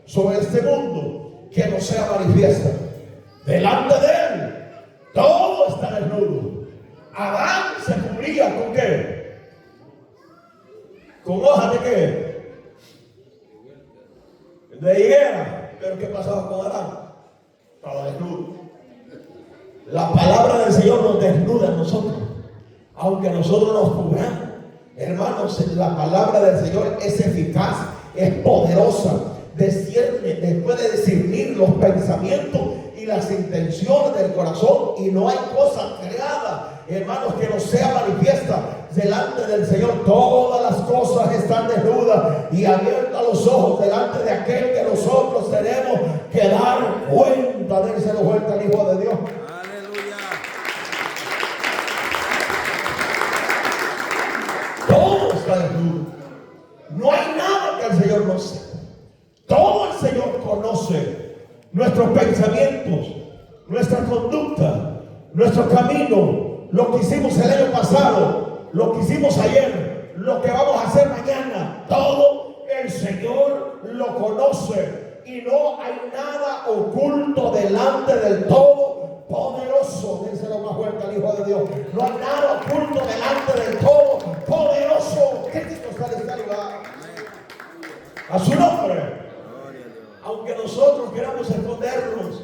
sobre este mundo, que no sea manifiesta. Delante de él todo está desnudo. Adán se cubría ¿con qué? ¿Con hojas de qué? De higuera. Pero ¿qué pasaba con Adán? Estaba desnudo. La palabra del Señor nos desnuda a nosotros, aunque nosotros nos cubramos. Hermanos, la palabra del Señor es eficaz, es poderosa, puede discernir los pensamientos y las intenciones del corazón, y no hay cosa creada, hermanos, que no sea manifiesta delante del Señor. Todas las cosas están desnudas y abiertas los ojos delante de aquel que nosotros tenemos que dar cuenta. Dénselo vuelta al Hijo de Dios. Todo está desnudo. No hay nada que el Señor no sepa. Todo el Señor conoce nuestros pensamientos, nuestra conducta, nuestro camino, lo que hicimos el año pasado, lo que hicimos ayer, lo que vamos a hacer mañana. Todo el Señor lo conoce y no hay nada oculto delante del Todopoderoso. Dénselo más fuerte al Hijo de Dios. No hay nada oculto delante del Todopoderoso. Cristo está en este lugar. A su nombre. Aunque nosotros queramos escondernos,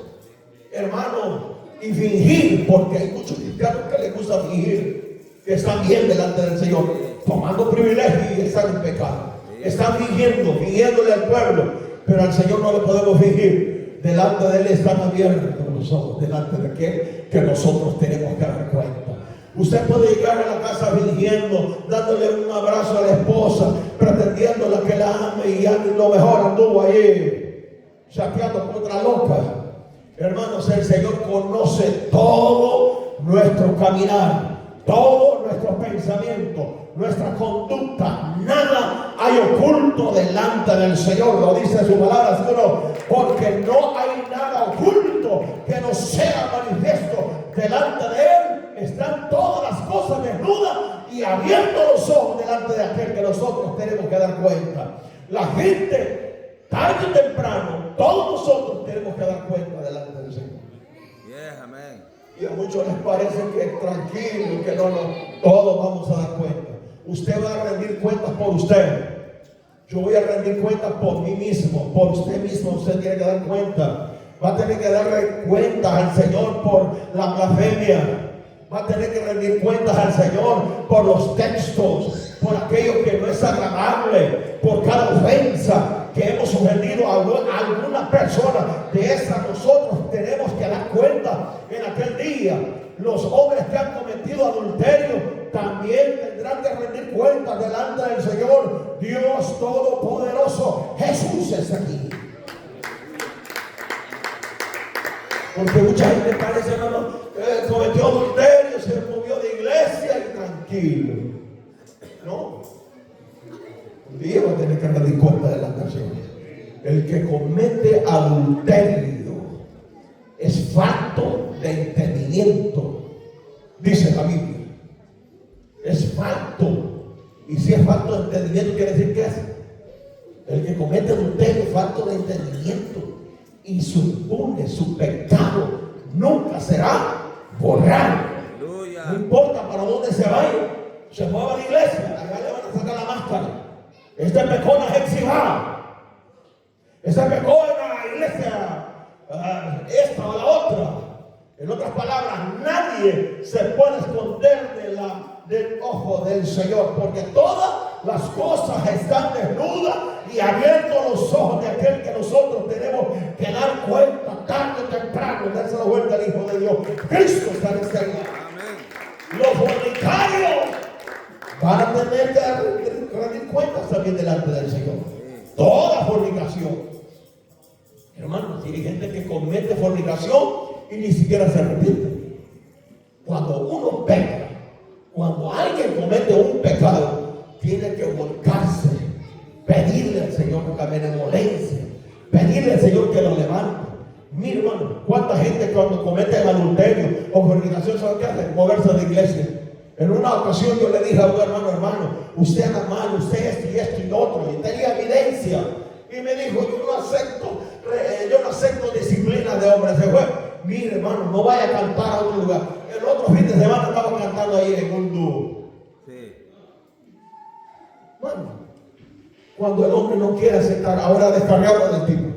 hermanos, y fingir, porque hay muchos cristianos que les gusta fingir que están bien delante del Señor, tomando privilegios y están en pecado. Están fingiéndole al pueblo, pero al Señor no le podemos fingir. Delante de Él están abiertos los ojos, delante de aquel que nosotros tenemos que dar cuenta. Usted puede llegar a la casa fingiendo, dándole un abrazo a la esposa, pretendiéndola que la ame, y lo mejor anduvo ahí chateando con otra loca. Hermanos, el Señor conoce todo nuestro caminar, todo nuestro pensamiento, nuestra conducta. Nada hay oculto delante del Señor, lo dice su palabra, ¿sí o no? Porque no hay nada oculto que no sea manifiesto delante de Él. Están todas las cosas desnudas y abiertos los ojos delante de aquel que nosotros tenemos que dar cuenta. La gente, tarde o temprano, todos nosotros tenemos que dar cuenta delante del Señor. Amén. Y a muchos les parece que tranquilo, que no, todos vamos a dar cuenta. Usted va a rendir cuentas por usted. Yo voy a rendir cuentas por mí mismo, por usted mismo. Usted tiene que dar cuenta. Va a tener que darle cuentas al Señor por la blasfemia. Va a tener que rendir cuentas al Señor por los textos, por aquello que no es agradable, por cada ofensa que hemos ofendido a alguna persona. De esa nosotros tenemos que dar cuenta en aquel día. Los hombres que han cometido adulterio también tendrán que rendir cuentas delante del Señor. Dios Todopoderoso, Jesús está aquí. mucha gente parece, hermano, cometió adulterio, se movió de iglesia y tranquilo. No. Un día va a tener que dar cuenta de la canción. El que comete adulterio es falto de entendimiento, dice la Biblia. Es falto. Y si es falto de entendimiento, quiere decir que es el que comete adulterio es falto de entendimiento. Y su pecado nunca será borrado. Aleluya. No importa para dónde se vaya, se mueva a la iglesia, allá le van a sacar la máscara. Este pecó en la Hexibá, este pecó en la iglesia esta o la otra. En otras palabras, nadie se puede esconder del ojo del Señor, porque todas las cosas están desnudas y abiertos los ojos de aquel que nosotros tenemos que dar cuenta tarde o temprano, darse la vuelta al Hijo de Dios. Cristo está en este lugar. Los fornicarios van a tener que rendir cuentas también delante del Señor. Toda fornicación. Hermanos, hay gente que comete fornicación y ni siquiera se arrepiente. Cuando uno peca, cuando alguien comete un pecado, tiene que volcarse, pedirle al Señor la benevolencia, pedirle al Señor que lo levante. Mira, hermano, cuánta gente cuando comete el adulterio o fornicación, ¿sabe qué hace? Moverse de iglesia. En una ocasión yo le dije a un hermano, usted anda mal, usted esto y lo otro, y tenía evidencia. Y me dijo, yo no acepto disciplina de hombres. Se fue. Mire, hermano, no vaya a cantar a otro lugar. El otro fin de semana estaba cantando ahí en un dúo. Sí. Bueno, cuando el hombre no quiere aceptar, ahora descargado del tipo.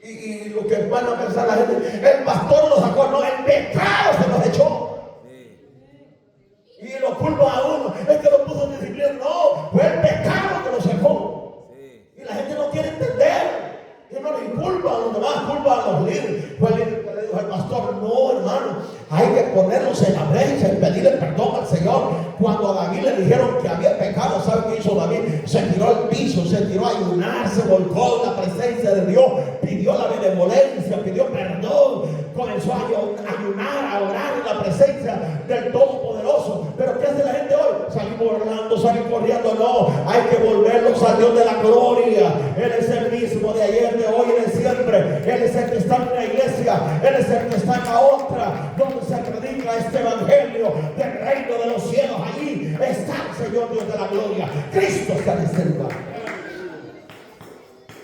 Y lo que van a pensar la gente, el pastor lo sacó, no, el pecado se los echó. Sí. Y lo culpan a uno, es que lo puso en disciplina. No, fue el pecado que lo sacó. Sí. Y la gente no quiere entender. Y no le culpa a los demás, culpa a los líderes. Fue el líder que le dijo al pastor, no, hermano, hay que ponerlos en la brecha y pedirle perdón al Señor. Cuando a David le dijeron que había pecado, ¿sabe qué hizo David? Se tiró al piso, se tiró a ayunar, se volcó en la presencia de Dios, pidió la benevolencia, pidió perdón, comenzó a ayunar, a orar en la presencia del Todopoderoso. Pero ¿qué hace la gente hoy? Salir burlando, salir corriendo. No, hay que volverlos al Dios de la gloria. Él es el mismo de ayer, de hoy y de siempre. Él es el que está en la iglesia, Él es el que está en la otra, donde se predica este evangelio del reino de los cielos. Allí está el Señor Dios de la gloria. Cristo está en este lugar.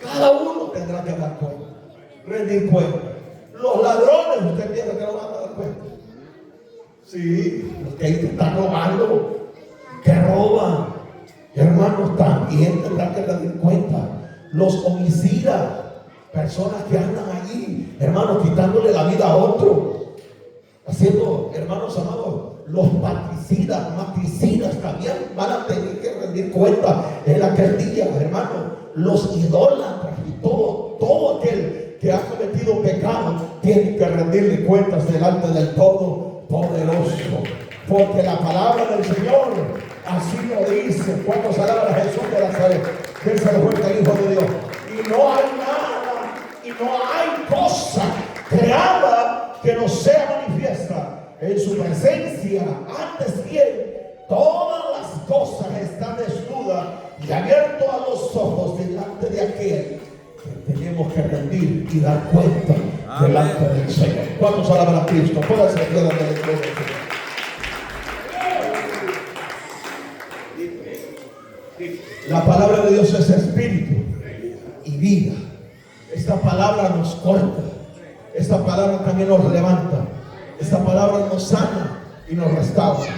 Cada uno tendrá que dar cuenta, rendir cuenta. Los ladrones, usted piensa que no van a dar cuenta. Sí, los que están robando, que roban, hermanos, también tendrán que rendir cuenta. Los homicidas, personas que andan allí, hermanos, quitándole la vida a otro, haciendo, hermanos amados, los matricidas también van a tener que rendir cuenta en aquel día, hermanos. Los idólatras y todo aquel que ha cometido pecado tiene que rendirle cuentas delante del Todopoderoso, porque la palabra del Señor así lo dice. Cuando se alaban a Jesús de Nazaret, que Él se lo cuenta el Hijo de Dios, y no hay nada y no hay cosa creada que no sea manifiesta en su presencia. Antes bien, todas las cosas están desnudas y abiertas a los ojos delante de aquel que tenemos que rendir y dar cuenta. Amén. Delante del Señor. ¿Cuántos alaban a Cristo? Pónganse de pie delante del Señor. La palabra de Dios es espíritu y vida. Esta palabra nos corta. Esta palabra también nos levanta. Esta palabra nos sana y nos restaura.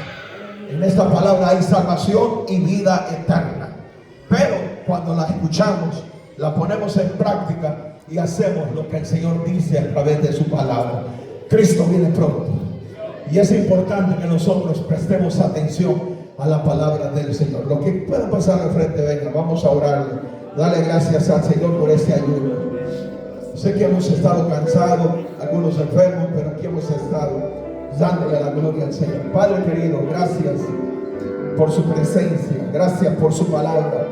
En esta palabra hay salvación y vida eterna. Pero cuando la escuchamos, la ponemos en práctica y hacemos lo que el Señor dice a través de su palabra. Cristo viene pronto. Y es importante que nosotros prestemos atención a la palabra del Señor. Lo que pueda pasar al frente, venga, vamos a orar. Dale gracias al Señor por este ayuno. Sé que hemos estado cansados, algunos enfermos, pero aquí hemos estado dándole la gloria al Señor. Padre querido, gracias por su presencia, gracias por su palabra.